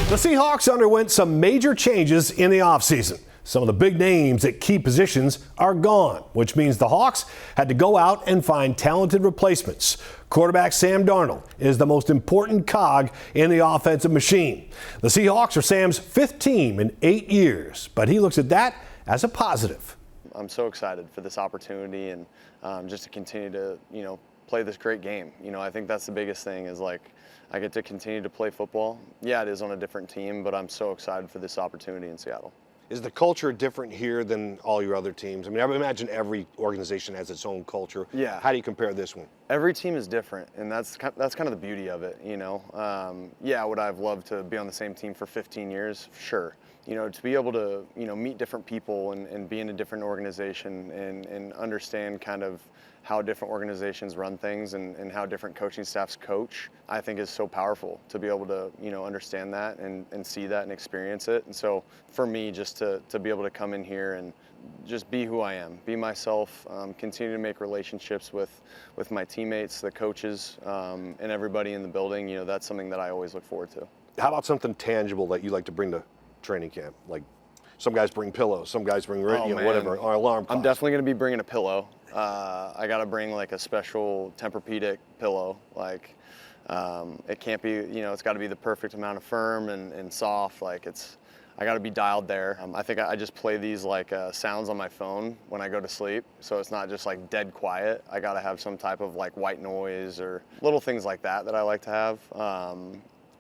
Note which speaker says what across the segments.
Speaker 1: The Seahawks underwent some major changes in the offseason. Some of the big names at key positions are gone, which means the Hawks had to go out and find talented replacements. Quarterback Sam Darnold is the most important cog in the offensive machine. The Seahawks are Sam's fifth team in 8 years, but he looks at that as a positive.
Speaker 2: I'm so excited for this opportunity and just to continue to, play this great game. I think that's the biggest thing is I get to continue to play football. Yeah, it is on a different team, but I'm so excited for this opportunity in Seattle.
Speaker 1: Is the culture different here than all your other teams? I mean, I would imagine every organization has its own culture.
Speaker 2: Yeah.
Speaker 1: How do you compare this one?
Speaker 2: Every team is different, and that's kind of the beauty of it, Yeah, would I have loved to be on the same team for 15 years? Sure. To be able to, meet different people and be in a different organization and understand kind of how different organizations run things and how different coaching staffs coach, I think is so powerful to be able to, understand that and see that and experience it. And so for me, just to be able to come in here and just be who I am, be myself, continue to make relationships with my teammates, the coaches, and everybody in the building, that's something that I always look forward to.
Speaker 1: How about something tangible that you like to bring to training camp? Like some guys bring pillows, some guys bring whatever, or alarm clocks.
Speaker 2: I'm definitely going to be bringing a pillow. I got to bring like a special Tempur-Pedic pillow. It can't be, it's got to be the perfect amount of firm and soft. I got to be dialed there. I think I just play these sounds on my phone when I go to sleep, so it's not just dead quiet. I got to have some type of white noise or little things like that I like to have.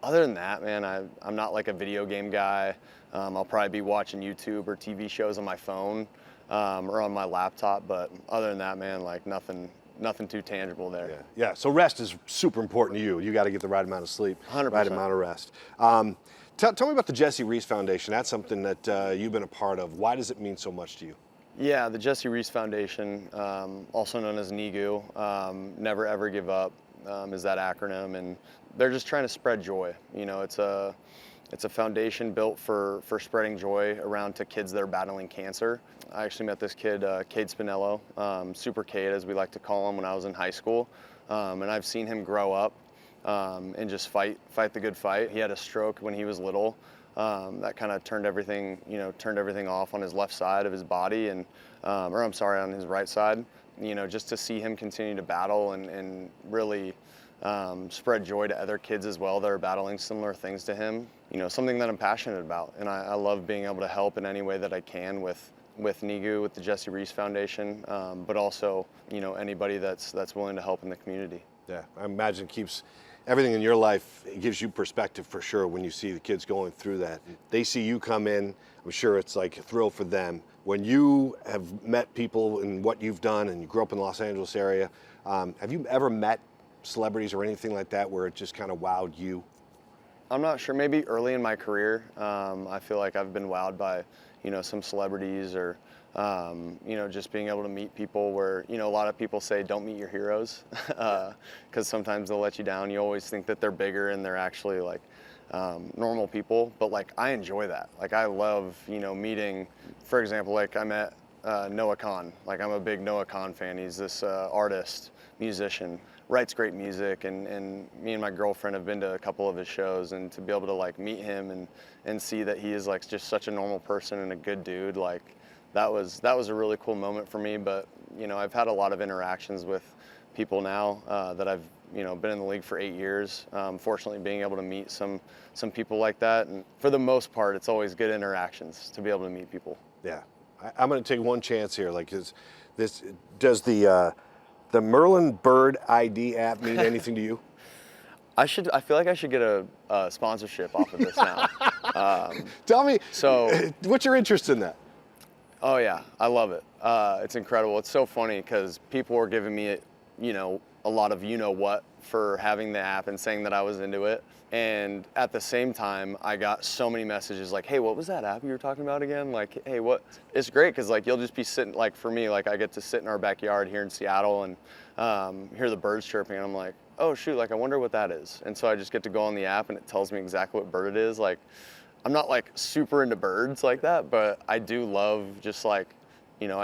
Speaker 2: Other than that, man, I'm not a video game guy. I'll probably be watching YouTube or TV shows on my phone or on my laptop, but other than that, man, nothing too tangible there.
Speaker 1: Yeah. So rest is super important to you. You got to get the right amount of sleep,
Speaker 2: 100%.
Speaker 1: Right amount of rest. Tell me about the Jesse Reese Foundation. That's something that you've been a part of. Why does it mean so much to you?
Speaker 2: Yeah, the Jesse Reese Foundation, also known as NEGU, Never Ever Give Up, is that acronym, and they're just trying to spread joy. It's a foundation built for spreading joy around to kids that are battling cancer. I actually met this kid, Cade Spinello, Super Cade as we like to call him, when I was in high school, and I've seen him grow up and just fight the good fight. He had a stroke when he was little. That kind of turned everything off on his left side of his body, on his right side. Just to see him continue to battle and really spread joy to other kids as well that are battling similar things to him. Something that I'm passionate about, and I love being able to help in any way that I can with NEGU, with the Jesse Reese Foundation, but also anybody that's willing to help in the community.
Speaker 1: Yeah, I imagine it keeps everything in your life. It gives you perspective for sure when you see the kids going through that. They see you come in. I'm sure it's a thrill for them. When you have met people and what you've done, and you grew up in the Los Angeles area, have you ever met celebrities or anything like that where it just kind of wowed you?
Speaker 2: I'm not sure. Maybe early in my career, I feel like I've been wowed by, some celebrities or, just being able to meet people where, a lot of people say don't meet your heroes because sometimes they'll let you down. You always think that they're bigger and they're actually normal people, but I enjoy that. I love, meeting, for example, I met Noah Kahan. I'm a big Noah Kahan fan. He's this artist, musician, writes great music, and me and my girlfriend have been to a couple of his shows, and to be able to meet him and see that he is just such a normal person and a good dude, that was a really cool moment for me. But I've had a lot of interactions with people now that I've been in the league for 8 years. Fortunately, being able to meet some people like that, and for the most part, it's always good interactions to be able to meet people.
Speaker 1: Yeah, I'm going to take one chance here. Does the Merlin Bird ID app mean anything to you?
Speaker 2: I feel like I should get a sponsorship off of this now.
Speaker 1: Tell me, what's your interest in that?
Speaker 2: Oh yeah, I love it. It's incredible. It's so funny because people were giving me, a lot of what for having the app and saying that I was into it. And at the same time, I got so many messages hey, what was that app you were talking about again? Hey, what? It's great because you'll just be sitting, for me, I get to sit in our backyard here in Seattle and hear the birds chirping, and I'm like, oh shoot, I wonder what that is. And so I just get to go on the app and it tells me exactly what bird it is. I'm not super into birds like that, but I do love just I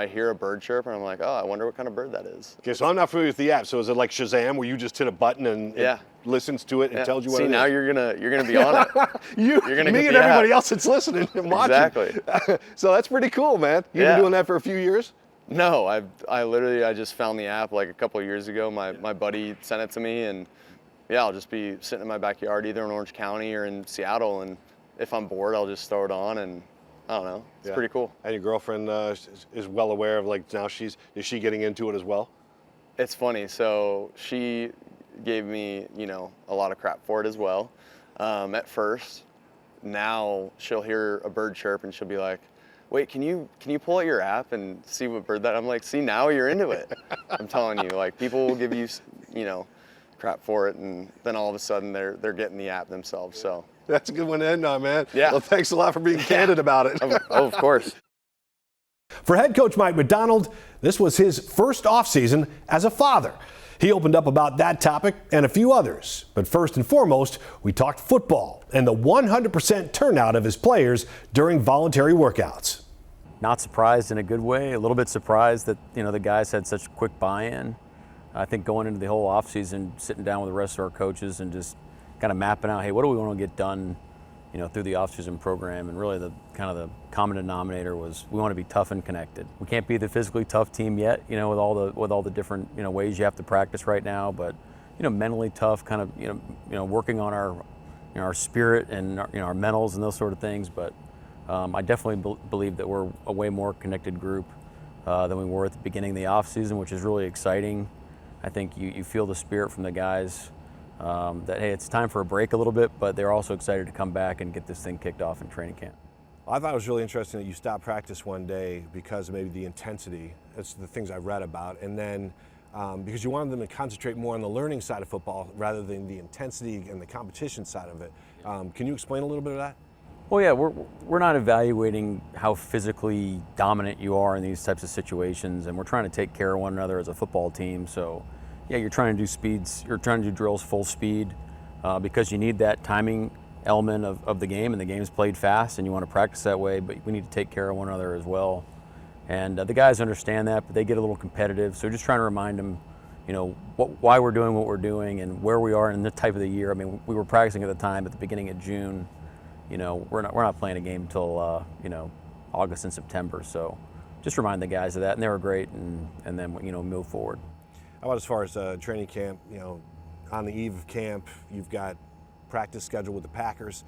Speaker 2: hear a bird chirp and I'm like, oh, I wonder what kind of bird that is.
Speaker 1: Okay, so I'm not familiar with the app. So is it like Shazam where you just hit a button and
Speaker 2: Yeah.
Speaker 3: listens to it and tells you what
Speaker 2: See,
Speaker 3: it
Speaker 2: now
Speaker 3: is.
Speaker 2: you're gonna be on it. You're gonna
Speaker 3: me
Speaker 2: get
Speaker 3: and
Speaker 2: the
Speaker 3: everybody
Speaker 2: app.
Speaker 3: else that's listening and watching.
Speaker 2: Exactly.
Speaker 3: So that's pretty cool, man. You've
Speaker 2: Yeah.
Speaker 3: been doing that for a few years?
Speaker 2: No, I literally just found the app like a couple of years ago. My buddy sent it to me, and yeah, I'll just be sitting in my backyard either in Orange County or in Seattle, and if I'm bored, I'll just throw it on, and I don't know, it's pretty cool.
Speaker 3: And your girlfriend is well aware of, like, now is she getting into it as well?
Speaker 2: It's funny. So she gave me, a lot of crap for it as well at first. Now she'll hear a bird chirp and she'll be like, wait, can you pull out your app and see what bird that? I'm like, see, now you're into it. I'm telling you, like, people will give you, crap for it, and then all of a sudden they're getting the app themselves. So
Speaker 3: That's a good one to end on, man.
Speaker 2: Yeah.
Speaker 3: Well, thanks a lot for being candid about it.
Speaker 2: of course.
Speaker 1: For head coach Mike McDonald, this was his first offseason as a father. He opened up about that topic and a few others. But first and foremost, we talked football and the 100% turnout of his players during voluntary workouts.
Speaker 4: Not surprised in a good way, a little bit surprised that, the guys had such quick buy-in. I think going into the whole offseason, sitting down with the rest of our coaches and just kind of mapping out, hey, what do we want to get done, through the offseason program, and really the common denominator was we want to be tough and connected. We can't be the physically tough team yet, with all the different ways you have to practice right now, but mentally tough, working on our spirit and our mentals and those sort of things. But I definitely believe that we're a way more connected group than we were at the beginning of the offseason, which is really exciting. I think you feel the spirit from the guys. That, hey, it's time for a break a little bit, but they're also excited to come back and get this thing kicked off in training camp.
Speaker 3: I thought it was really interesting that you stopped practice one day because of maybe the intensity. That's the things I read about. And then because you wanted them to concentrate more on the learning side of football rather than the intensity and the competition side of it. Can you explain a little bit of that?
Speaker 4: Well, yeah, we're not evaluating how physically dominant you are in these types of situations, and we're trying to take care of one another as a football team. So, yeah, you're trying to do speeds, you're trying to do drills full speed because you need that timing element of the game, and the game's played fast, and you want to practice that way, but we need to take care of one another as well. And the guys understand that, but they get a little competitive, so just trying to remind them, why we're doing what we're doing and where we are in this type of the year. I mean, we were practicing at the time at the beginning of June. We're not playing a game until August and September, so just remind the guys of that, and they were great, and then move forward.
Speaker 3: How about as far as training camp? On the eve of camp, you've got practice scheduled with the Packers.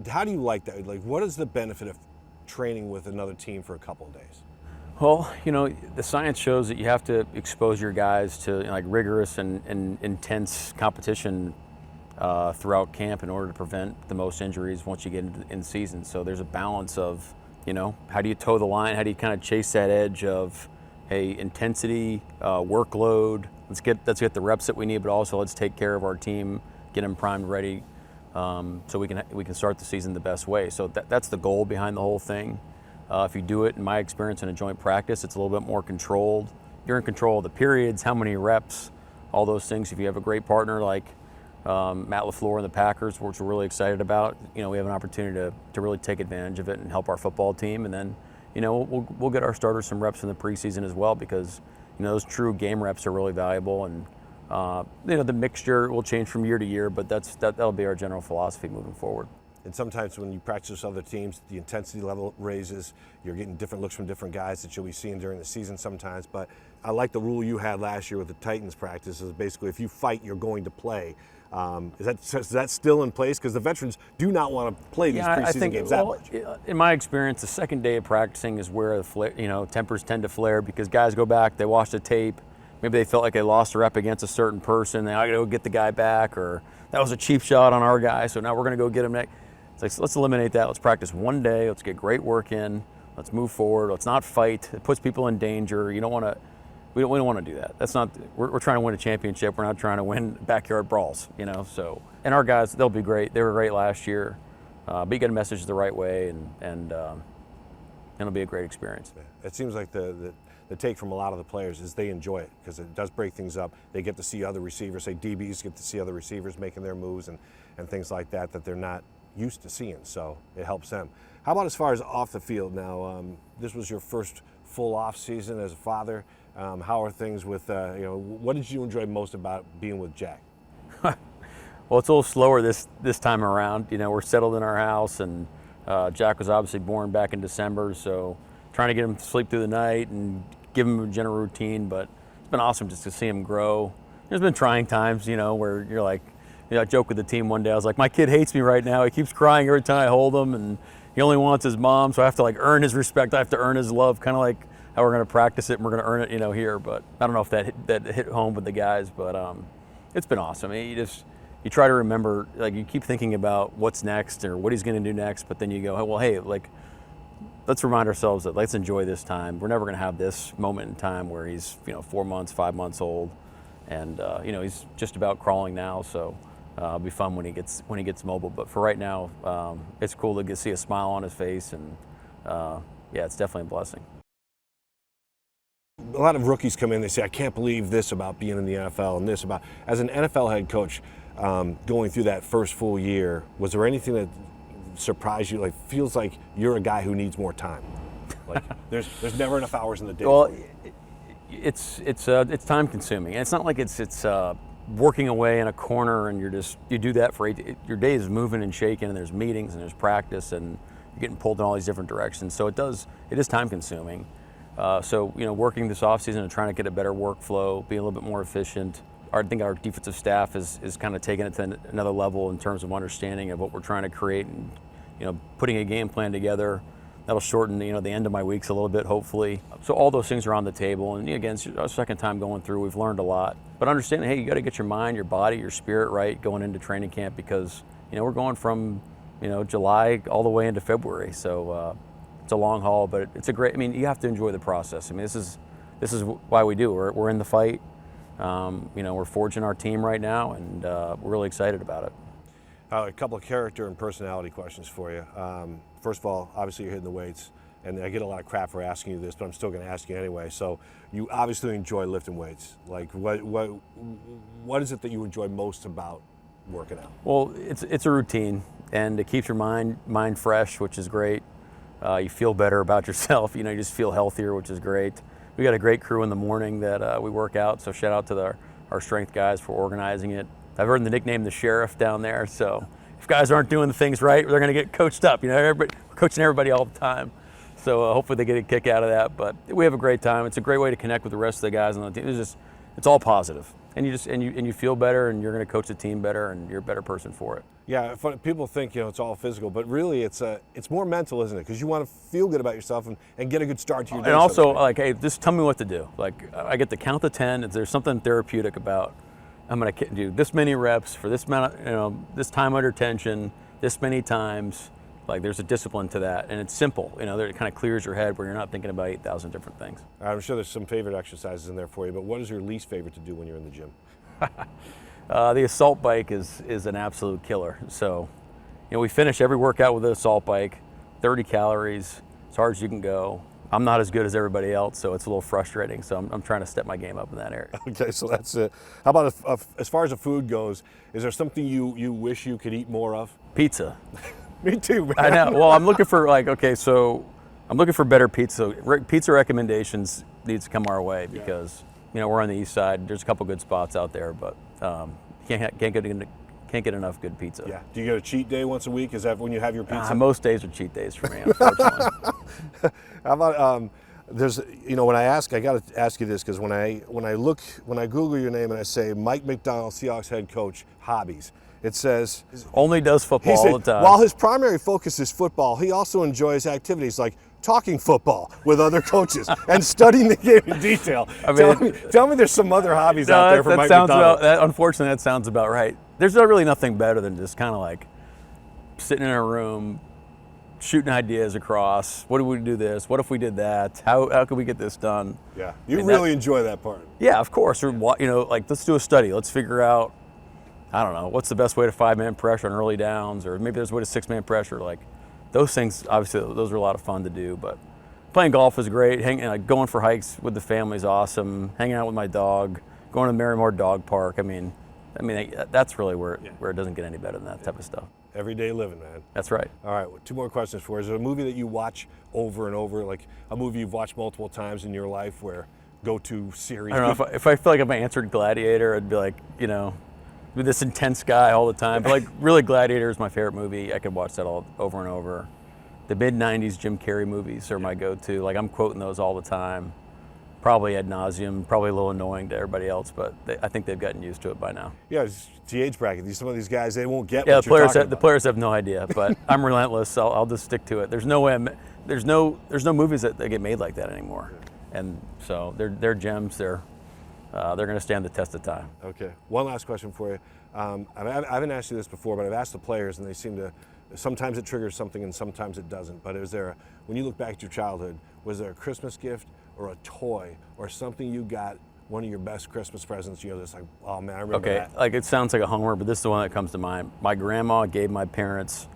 Speaker 3: How do you like that? Like, what is the benefit of training with another team for a couple of days?
Speaker 4: Well, the science shows that you have to expose your guys to rigorous and intense competition throughout camp in order to prevent the most injuries once you get in season. So there's a balance of, how do you toe the line? How do you kind of chase that edge of, hey, intensity, workload, let's get the reps that we need, but also let's take care of our team, get them primed, ready, so we can start the season the best way. So that's the goal behind the whole thing. If you do it, in my experience, in a joint practice, it's a little bit more controlled. You're in control of the periods, how many reps, all those things. If you have a great partner like Matt LaFleur and the Packers, which we're really excited about, we have an opportunity to really take advantage of it and help our football team. And then, we'll get our starters some reps in the preseason as well, because, those true game reps are really valuable. And, the mixture will change from year to year, but that'll be our general philosophy moving forward.
Speaker 3: And sometimes when you practice with other teams, the intensity level raises. You're getting different looks from different guys that you'll be seeing during the season sometimes. But I like the rule you had last year with the Titans practice, is basically if you fight, you're going to play. Is that still in place? Because the veterans do not want to play these preseason games that much.
Speaker 4: In my experience, the second day of practicing is where tempers tend to flare, because guys go back, they watch the tape, maybe they felt like they lost a rep against a certain person, I got to go get the guy back, or that was a cheap shot on our guy, so now we're going to go get him next. It's like, let's eliminate that. Let's practice one day. Let's get great work in. Let's move forward. Let's not fight. It puts people in danger. We don't want to do that. That's not. We're trying to win a championship. We're not trying to win backyard brawls. So, and our guys, they'll be great. They were great last year. But you get a message the right way, and it'll be a great experience.
Speaker 3: It seems like the take from a lot of the players is they enjoy it, because it does break things up. They get to see other receivers, say DBs get to see other receivers making their moves and things like that they're not used to seeing, so it helps them. How about as far as off the field now? This was your first full off season as a father. How are things with, what did you enjoy most about being with Jack?
Speaker 4: Well, it's a little slower this time around. You know, we're settled in our house, and Jack was obviously born back in December, so trying to get him to sleep through the night and give him a general routine. But it's been awesome just to see him grow. There's been trying times, you know, where you're like, you know, I joked with the team one day. I was like, my kid hates me right now. He keeps crying every time I hold him, and he only wants his mom, so I have to like earn his respect. I have to earn his love, kind of like how we're going to practice it and we're going to earn it, you know, here. But I don't know if that hit home with the guys, but it's been awesome. I mean, you try to remember, like, you keep thinking about what's next or what he's going to do next, but then you go, well, hey, like, let's remind ourselves that let's enjoy this time. We're never going to have this moment in time where he's, you know, 4 months, 5 months old, and you know, he's just about crawling now. So it'll be fun when he gets mobile. But for right now, it's cool to see a smile on his face, and yeah, it's definitely a blessing.
Speaker 3: A lot of rookies come in, they say, I can't believe this about being in the NFL and this about, as an NFL head coach, going through that first full year, was there anything that surprised you? Like, feels like you're a guy who needs more time. Like, there's never enough hours in the day.
Speaker 4: Well, it's time consuming, and it's not like it's working away in a corner and you do that for your day is moving and shaking, and there's meetings and there's practice and you're getting pulled in all these different directions. So it is time consuming. So, you know, working this offseason and trying to get a better workflow, be a little bit more efficient. I think our defensive staff is kind of taking it to another level in terms of understanding of what we're trying to create, and, you know, putting a game plan together. That'll shorten, you know, the end of my weeks a little bit, hopefully. So all those things are on the table. And again, it's our second time going through. We've learned a lot. But understanding, hey, you got to get your mind, your body, your spirit right going into training camp, because, you know, we're going from, you know, July all the way into February. So it's a long haul, but it's a great. I mean, you have to enjoy the process. I mean, this is why we do. We're in the fight. You know, we're forging our team right now, and we're really excited about it.
Speaker 3: A couple of character and personality questions for you. First of all, obviously you're hitting the weights, and I get a lot of crap for asking you this, but I'm still going to ask you anyway. So you obviously enjoy lifting weights. Like, what is it that you enjoy most about working out?
Speaker 4: Well, it's a routine, and it keeps your mind fresh, which is great. You feel better about yourself. You know, you just feel healthier, which is great. We got a great crew in the morning that we work out, so shout out to our strength guys for organizing it. I've heard the nickname the Sheriff down there, so if guys aren't doing the things right, they're going to get coached up. You know, we're coaching everybody all the time, so hopefully they get a kick out of that. But we have a great time. It's a great way to connect with the rest of the guys on the team. It's all positive, and you feel better, and you're going to coach the team better, and you're a better person for it.
Speaker 3: Yeah, people think, you know, it's all physical, but really it's more mental, isn't it? Because you want to feel good about yourself and get a good start to your day.
Speaker 4: And also, like, hey, just tell me what to do. Like, I get to count to 10. If there's something therapeutic about, I'm going to do this many reps for this amount, you know, this time under tension, this many times. Like, there's a discipline to that, and it's simple. You know, it kind of clears your head where you're not thinking about 8,000 different things.
Speaker 3: I'm sure there's some favorite exercises in there for you, but what is your least favorite to do when you're in the gym?
Speaker 4: The assault bike is an absolute killer. So, you know, we finish every workout with an assault bike, 30 calories, as hard as you can go. I'm not as good as everybody else, so it's a little frustrating. So I'm trying to step my game up in that area.
Speaker 3: Okay, so that's it. How about as far as the food goes, is there something you wish you could eat more of?
Speaker 4: Pizza.
Speaker 3: Me too, man.
Speaker 4: I know. Well, I'm looking for I'm looking for better pizza. Pizza recommendations needs to come our way, because you know, we're on the east side. There's a couple good spots out there, but can't get enough good pizza.
Speaker 3: Yeah. Do you get a cheat day once a week? Is that when you have your pizza?
Speaker 4: Most days are cheat days for me, unfortunately.
Speaker 3: How about there's, you know, when I got to ask you this, because when I Google your name and I say Mike McDonald, Seahawks head coach, hobbies, it says
Speaker 4: only does football all the time.
Speaker 3: While his primary focus is football, he also enjoys activities like talking football with other coaches and studying the game in detail. I mean, tell me there's some other hobbies out there for Mike McDonald.
Speaker 4: Unfortunately, that sounds about right. There's really nothing better than just kind of like sitting in a room, shooting ideas across. What do we do this? What if we did that? How could we get this done?
Speaker 3: Yeah, you really enjoy that part.
Speaker 4: Yeah, of course. Or, you know, like, let's do a study. Let's figure out, I don't know, what's the best way to 5-man pressure on early downs, or maybe there's a way to 6-man pressure. Like, those things, obviously, those are a lot of fun to do. But playing golf is great. Going for hikes with the family is awesome. Hanging out with my dog, going to Merrimore Dog Park. I mean, that's really where it doesn't get any better than that type of stuff.
Speaker 3: Everyday living, man.
Speaker 4: That's right.
Speaker 3: All right, 2 more questions for you. Is there a movie that you watch over and over, like a movie you've watched multiple times in your life, where go-to series?
Speaker 4: I don't know, if I feel like if I answered Gladiator, I'd be like, you know, with this intense guy all the time. But like, really, Gladiator is my favorite movie. I could watch that all over and over. The mid-'90s Jim Carrey movies are my go-to. Like, I'm quoting those all the time. Probably ad nauseum, probably a little annoying to everybody else, but I think they've gotten used to it by now.
Speaker 3: Yeah, it's the age bracket. Some of these guys, they won't get
Speaker 4: Yeah,
Speaker 3: what you're talking about.
Speaker 4: the players have no idea, but I'm relentless. I'll just stick to it. There's no way. There's no movies that get made like that anymore, and so they're gems. They're going to stand the test of time.
Speaker 3: Okay. One last question for you. I haven't asked you this before, but I've asked the players, and they seem to. Sometimes it triggers something, and sometimes it doesn't. But when you look back at your childhood, was there a Christmas gift or a toy or something you got, one of your best Christmas presents? Just like, oh man, I remember that.
Speaker 4: Okay, like it sounds like a homer, but this is the one that comes to mind. My grandma gave my parents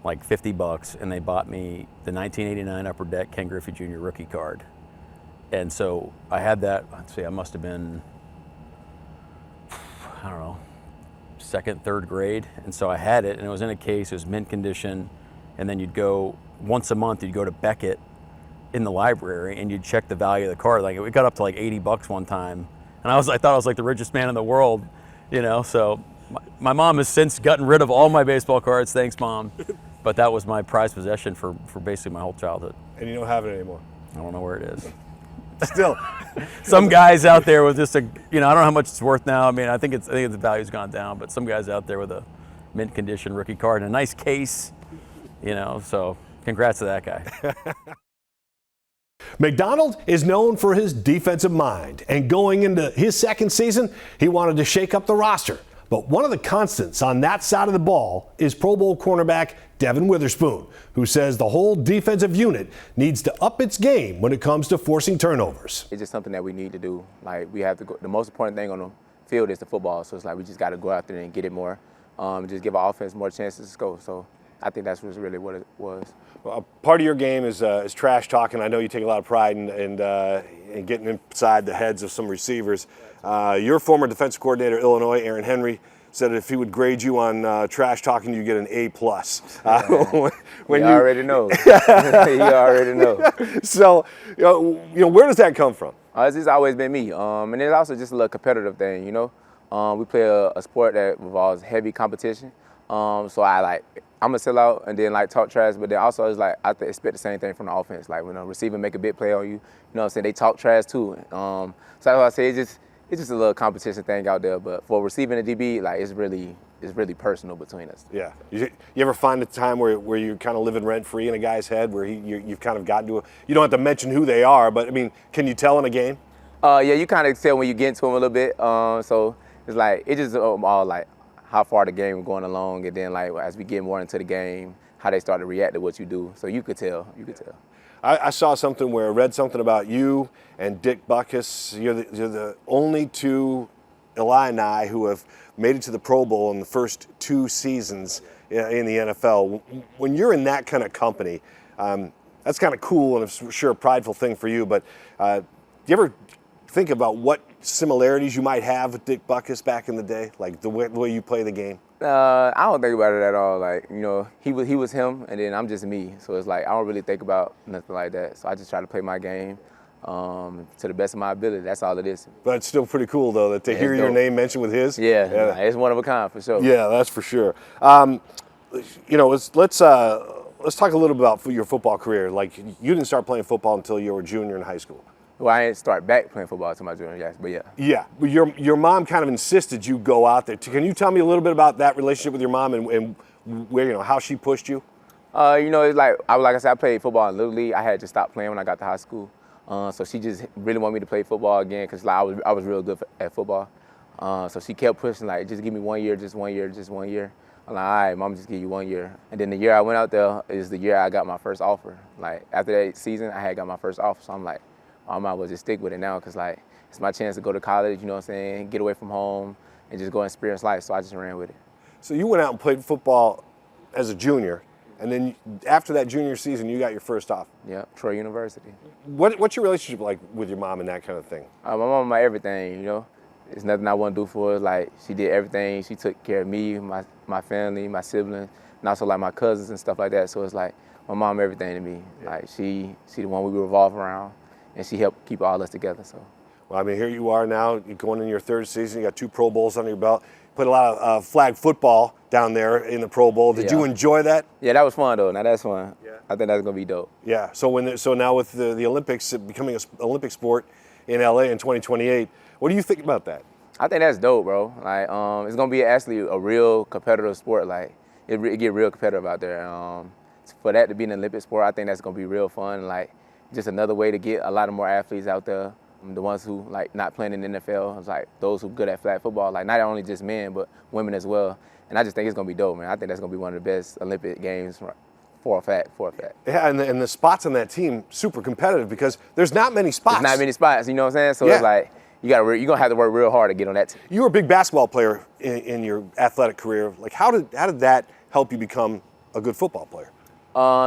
Speaker 4: like $50, and they bought me the 1989 Upper Deck Ken Griffey Jr. rookie card. And so I had that. Let's see, I must have been, I don't know, second, third grade, and so I had it, and it was in a case. It was mint condition, and then you'd go once a month. You'd go to Beckett in the library, and you'd check the value of the card. Like it got up to like $80 one time, and I thought I was like the richest man in the world, So my mom has since gotten rid of all my baseball cards. Thanks, Mom. But that was my prized possession for basically my whole childhood.
Speaker 3: And you don't have it anymore.
Speaker 4: I don't know where it is.
Speaker 3: Still.
Speaker 4: Some guys out there with just I don't know how much it's worth now. I mean, I think the value's gone down, but some guys out there with a mint condition rookie card in a nice case, so congrats to that guy.
Speaker 1: McDonald is known for his defensive mind, and going into his second season, he wanted to shake up the roster. But one of the constants on that side of the ball is Pro Bowl cornerback Devin Witherspoon, who says the whole defensive unit needs to up its game when it comes to forcing turnovers.
Speaker 5: It's just something that we need to do. Like, we have to go. The most important thing on the field is the football. So it's like we just got to go out there and get it more, just give our offense more chances to score. So I think that's really what it was.
Speaker 3: Well, part of your game is trash talking. I know you take a lot of pride in getting inside the heads of some receivers. Your former defensive coordinator, Illinois, Aaron Henry, said if he would grade you on trash talking, you get an A+.
Speaker 5: When you already know. You already know.
Speaker 3: So, where does that come from?
Speaker 5: It's just always been me. And it's also just a little competitive thing, We play a sport that involves heavy competition. So I'm a sellout and then talk trash, but then also it's I expect the same thing from the offense. Like when a receiver make a big play on you, they talk trash too. So that's why I say it's just a little competition thing out there. But for receiving a DB, it's really personal between us.
Speaker 3: Yeah. You ever find a time where you're kind of living rent free in a guy's head where you've kind of gotten to you don't have to mention who they are, but I mean, can you tell in a game?
Speaker 5: Yeah, you kind of tell when you get into them a little bit. So it's just all how far the game is going along, and then as we get more into the game, how they start to react to what you do. So you could tell.
Speaker 3: I saw something where I read something about you and Dick Butkus. You're the only two Illini who have made it to the Pro Bowl in the first 2 seasons in the NFL. When you're in that kind of company, that's kind of cool and I'm sure a prideful thing for you. But do you ever think about what similarities you might have with Dick Butkus back in the day, like the way you play the game?
Speaker 5: I don't think about it at all. He was him, and then I'm just me. So it's I don't really think about nothing like that. So I just try to play my game to the best of my ability. That's all it is.
Speaker 3: But it's still pretty cool, though, that to hear your name mentioned with his.
Speaker 5: Yeah, it's one of a kind for sure.
Speaker 3: Yeah, that's for sure. Let's talk a little about your football career. Like, you didn't start playing football until you were a junior in high school.
Speaker 5: Well, I didn't start back playing football until my junior year, but yeah.
Speaker 3: Yeah, but your mom kind of insisted you go out there. Can you tell me a little bit about that relationship with your mom and where how she pushed you?
Speaker 5: It's like I said, I played football in Little League. I had just stopped playing when I got to high school. So she just really wanted me to play football again because I was real good at football. So she kept pushing, just give me 1 year, just 1 year, just 1 year. I'm like, all right, Mom, just give you 1 year. And then the year I went out there is the year I got my first offer. After that season, I had got my first offer. So I'm like, I might as well just stick with it now because it's my chance to go to college, get away from home and just go and experience life. So I just ran with it.
Speaker 3: So you went out and played football as a junior, and then after that junior season, you got your first offer.
Speaker 5: Yeah, Troy University.
Speaker 3: What's your relationship like with your mom and that kind of thing?
Speaker 5: My mom, my everything, There's nothing I want to do for her. She did everything. She took care of me, my family, my siblings, and also my cousins and stuff like that. So it's my mom, everything to me. She the one we revolve around. And she helped keep all us together. So,
Speaker 3: well, I mean, here you are now. You're going in your third season. You got 2 Pro Bowls under your belt. played a lot of flag football down there in the Pro Bowl. Did you enjoy that?
Speaker 5: Yeah, that was fun though. Now that's fun. Yeah. I think that's gonna be dope.
Speaker 3: Yeah. So now with the Olympics becoming an Olympic sport in LA in 2028, what do you think about that?
Speaker 5: I think that's dope, bro. Like, it's gonna be actually a real competitive sport. Like, it get real competitive out there. For that to be an Olympic sport, I think that's gonna be real fun. Like, just another way to get a lot of more athletes out there. The ones who like not playing in the NFL, it's like those who good at flag football. Like, not only just men, but women as well. And I just think it's gonna be dope, man. I think that's gonna be one of the best Olympic games for a fact.
Speaker 3: Yeah, and the spots on that team super competitive because there's not many spots.
Speaker 5: There's not many spots, you know what I'm saying? So it's like you're gonna have to work real hard to get on that team.
Speaker 3: You were a big basketball player in your athletic career. Like, how did that help you become a good football player?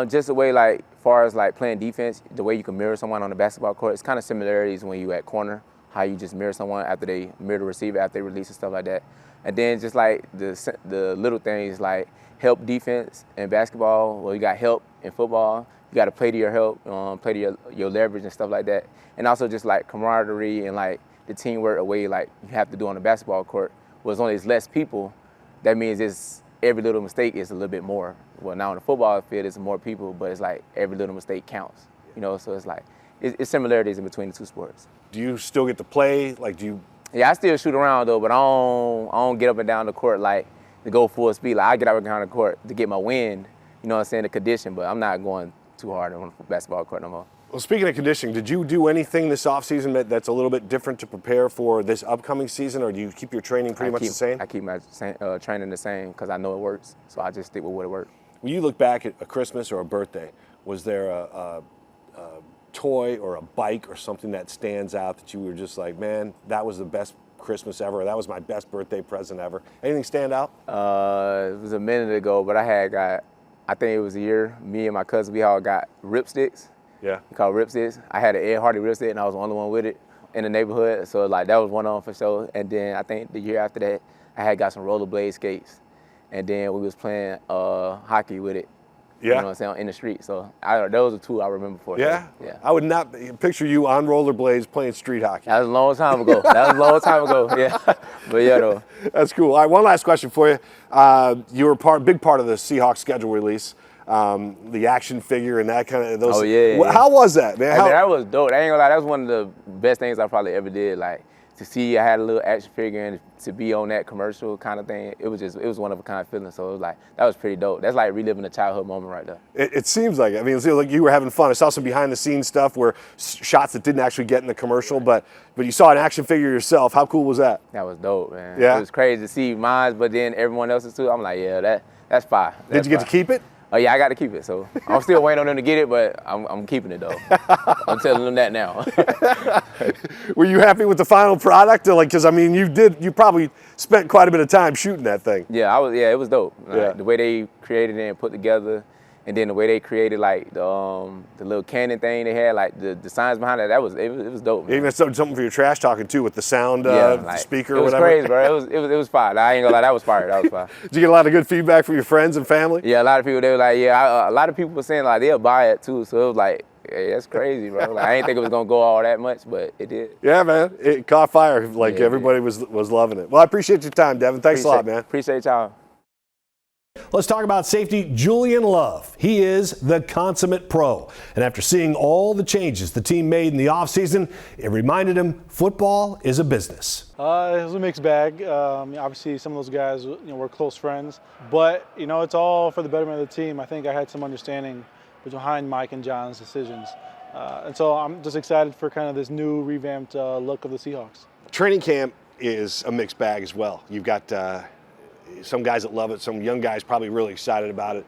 Speaker 5: Just the way, like, far as like playing defense, the way you can mirror someone on the basketball court, it's kind of similarities when you at corner, how you just mirror someone after they mirror the receiver after they release and stuff like that. And then just like the little things like help defense in basketball. Well, you got help in football. You got to play to your help, play to your leverage and stuff like that. And also just like camaraderie and like the teamwork away like you have to do on the basketball court. Well, as long as less people, that means every little mistake is a little bit more. Well, now in the football field, it's more people, but it's like every little mistake counts. You know, so it's like it's similarities in between the two sports.
Speaker 3: Do you still get to play? Like, do you?
Speaker 5: Yeah, I still shoot around though, but I don't get up and down the court like to go full speed. Like, I get up and down the court to get my wind, you know what I'm saying, the condition, but I'm not going too hard on the basketball court no more.
Speaker 3: Well, speaking of conditioning, did you do anything this offseason that's a little bit different to prepare for this upcoming season, or do you keep your training pretty much the same?
Speaker 5: I keep my training the same because I know it works, so I just stick with what it works.
Speaker 3: When you look back at a Christmas or a birthday, was there a toy or a bike or something that stands out that you were just like, man, that was the best Christmas ever, or that was my best birthday present ever? Anything stand out?
Speaker 5: It was a minute ago, but I think it was a year, me and my cousin, we all got ripsticks.
Speaker 3: Yeah.
Speaker 5: We called ripsticks. I had an Ed Hardy ripstick, and I was the only one with it in the neighborhood. So like that was one of them for sure. And then I think the year after that, I had got some rollerblade skates, and then we was playing hockey with it.
Speaker 3: Yeah.
Speaker 5: You know what I'm saying, in the street. So those are two I remember for sure.
Speaker 3: Yeah.
Speaker 5: Yeah.
Speaker 3: I would not picture you on rollerblades playing street hockey.
Speaker 5: That was a long time ago. Yeah. But yeah, though.
Speaker 3: That's cool. All right, one last question for you. You were a big part of the Seahawks schedule release. The action figure and that kind of those.
Speaker 5: Oh yeah.
Speaker 3: How was that, man?
Speaker 5: I mean, that was dope. I ain't gonna lie, that was one of the best things I probably ever did. Like to see I had a little action figure and to be on that commercial kind of thing. It was one of a kind feeling. So it was like that was pretty dope. That's like reliving a childhood moment right there.
Speaker 3: It seems like it. I mean, it seems like you were having fun. I saw some behind the scenes stuff where shots that didn't actually get in the commercial, but you saw an action figure yourself. How cool was that?
Speaker 5: That was dope, man.
Speaker 3: Yeah.
Speaker 5: It was crazy to see mine, but then everyone else's too. I'm like, yeah, that's fire.
Speaker 3: Did you get to keep it?
Speaker 5: Oh yeah, I got to keep it. So I'm still waiting on them to get it, but I'm keeping it though. I'm telling them that now.
Speaker 3: Were you happy with the final product? Or because I mean, you probably spent quite a bit of time shooting that thing.
Speaker 5: Yeah, it was dope.
Speaker 3: Yeah.
Speaker 5: The way they created it and put together, and then the way they created like the little cannon thing they had, like the signs behind it. It was dope. Man.
Speaker 3: Even something for your trash talking too with the sound speaker or whatever.
Speaker 5: It was crazy, bro. It was fire. I ain't gonna lie, that was fire. Did
Speaker 3: you get a lot of good feedback from your friends and family?
Speaker 5: Yeah, a lot of people, they were like, a lot of people were saying like they'll buy it too. So it was like, hey, that's crazy, bro. Like, I didn't think it was gonna go all that much, but it did.
Speaker 3: Yeah, man. It caught fire. Like everybody was loving it. Well, I appreciate your time, Devin. Thanks a lot, man.
Speaker 5: Appreciate y'all.
Speaker 1: Let's talk about safety Julian Love. He is the consummate pro. And after seeing all the changes the team made in the offseason, it reminded him football is a business.
Speaker 6: It was a mixed bag. Obviously, some of those guys, were close friends. But, it's all for the betterment of the team. I think I had some understanding behind Mike and John's decisions. And so I'm just excited for kind of this new revamped look of the Seahawks.
Speaker 3: Training camp is a mixed bag as well. You've got some guys that love it, some young guys probably really excited about it.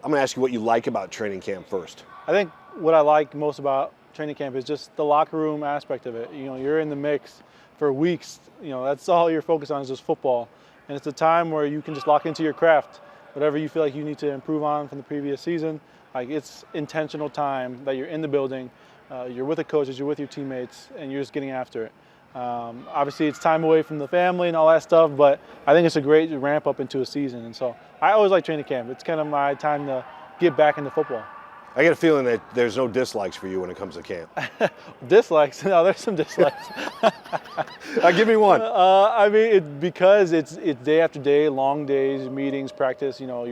Speaker 3: I'm going to ask you what you like about training camp first.
Speaker 6: I think what I like most about training camp is just the locker room aspect of it. You're in the mix for weeks. That's all you're focused on is just football. And it's a time where you can just lock into your craft. Whatever you feel like you need to improve on from the previous season, like it's intentional time that you're in the building, you're with the coaches, you're with your teammates, and you're just getting after it. Obviously, it's time away from the family and all that stuff, but I think it's a great ramp up into a season. And so I always like training camp. It's kind of my time to get back into football.
Speaker 3: I get a feeling that there's no dislikes for you when it comes to camp.
Speaker 6: Dislikes? No, there's some dislikes.
Speaker 3: Give me one.
Speaker 6: I mean, because it's day after day, long days, meetings, practice. You know,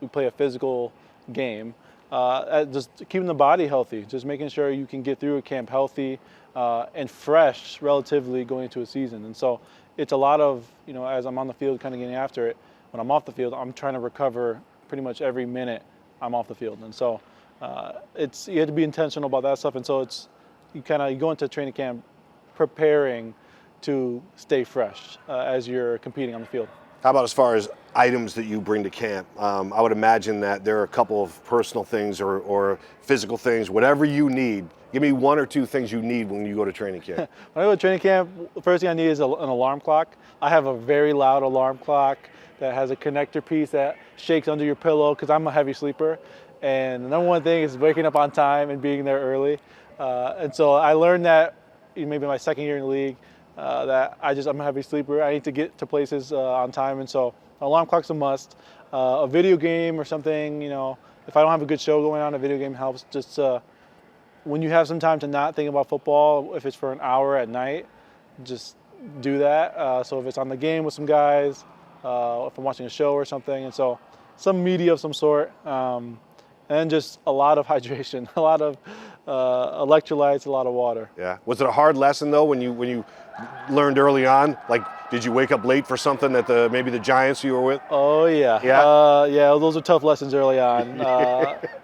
Speaker 6: we play a physical game. Just keeping the body healthy, just making sure you can get through a camp healthy and fresh, relatively going into a season. And so it's a lot of, you know, as I'm on the field, kind of getting after it. When I'm off the field, I'm trying to recover pretty much every minute I'm off the field. And so you have to be intentional about that stuff. And so you go into training camp preparing to stay fresh as you're competing on the field.
Speaker 3: How about as far as items that you bring to camp? I would imagine that there are a couple of personal things or physical things, whatever you need. Give me one or two things you need when you go to training camp.
Speaker 6: When I go to training camp, the first thing I need is an alarm clock. I have a very loud alarm clock that has a connector piece that shakes under your pillow because I'm a heavy sleeper. And the number one thing is waking up on time and being there early. And so I learned that maybe my second year in the league, that I'm a heavy sleeper. I need to get to places on time. And so an alarm clock's a must. A video game or something, you know, if I don't have a good show going on, a video game helps. Just when you have some time to not think about football, if it's for an hour at night, just do that. So if it's on the game with some guys, if I'm watching a show or something, and so some media of some sort, and then just a lot of hydration, a lot of electrolytes, a lot of water.
Speaker 3: Yeah. Was it a hard lesson though when you learned early on? Like, did you wake up late for something at maybe the Giants you were with?
Speaker 6: Oh yeah.
Speaker 3: Yeah.
Speaker 6: Yeah. Those are tough lessons early on.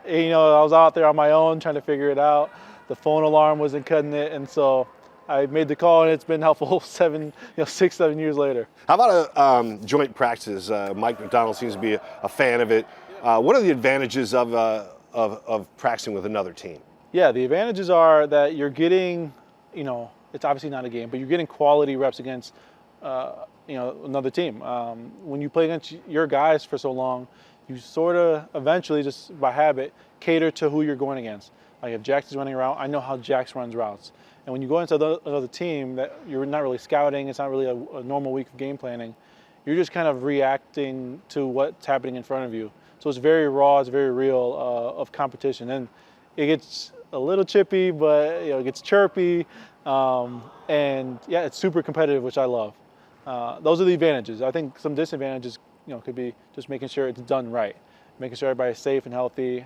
Speaker 6: You know, I was out there on my own trying to figure it out. The phone alarm wasn't cutting it, and so I made the call, and it's been helpful 6, 7 years later.
Speaker 3: How about joint practices? Mike McDonald seems to be a fan of it. What are the advantages of practicing with another team?
Speaker 6: Yeah, the advantages are that you're getting, you know, it's obviously not a game, but you're getting quality reps against, another team. When you play against your guys for so long, you sort of eventually, just by habit, cater to who you're going against. Like if Jax is running a route, I know how Jax runs routes. And when you go into another team that you're not really scouting, it's not really a normal week of game planning, you're just kind of reacting to what's happening in front of you. So it's very raw, it's very real of competition. And it gets a little chippy, but it gets chirpy. And yeah, it's super competitive, which I love. Those are the advantages. I think some disadvantages, could be just making sure it's done right, making sure everybody's safe and healthy.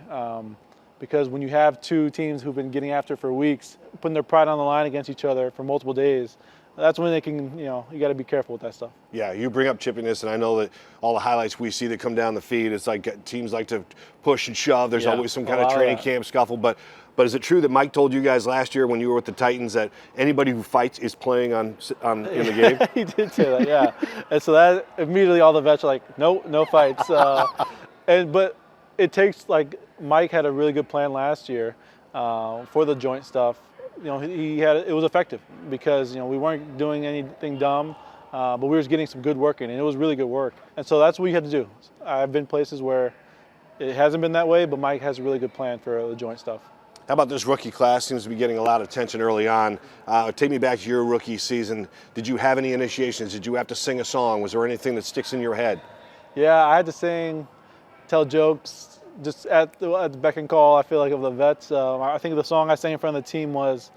Speaker 6: Because when you have two teams who've been getting after it for weeks, putting their pride on the line against each other for multiple days, that's when they can, you got to be careful with that stuff. Yeah,
Speaker 3: you bring up chippiness, and I know that all the highlights we see that come down the feed, it's like teams like to push and shove. There's always some kind of training camp scuffle. But is it true that Mike told you guys last year when you were with the Titans that anybody who fights is playing in the game?
Speaker 6: He did say that, yeah. And so that immediately all the vets are like, no fights. But it takes, Mike had a really good plan last year for the joint stuff. It was effective because, we weren't doing anything dumb, but we were getting some good work in, and it was really good work. And so that's what you had to do. I've been places where it hasn't been that way, but Mike has a really good plan for the joint stuff.
Speaker 3: How about this rookie class? Seems to be getting a lot of attention early on. Take me back to your rookie season. Did you have any initiations? Did you have to sing a song? Was there anything that sticks in your head?
Speaker 6: Yeah, I had to sing, tell jokes, just at the beck and call, I feel like, of the vets. I think the song I sang in front of the team was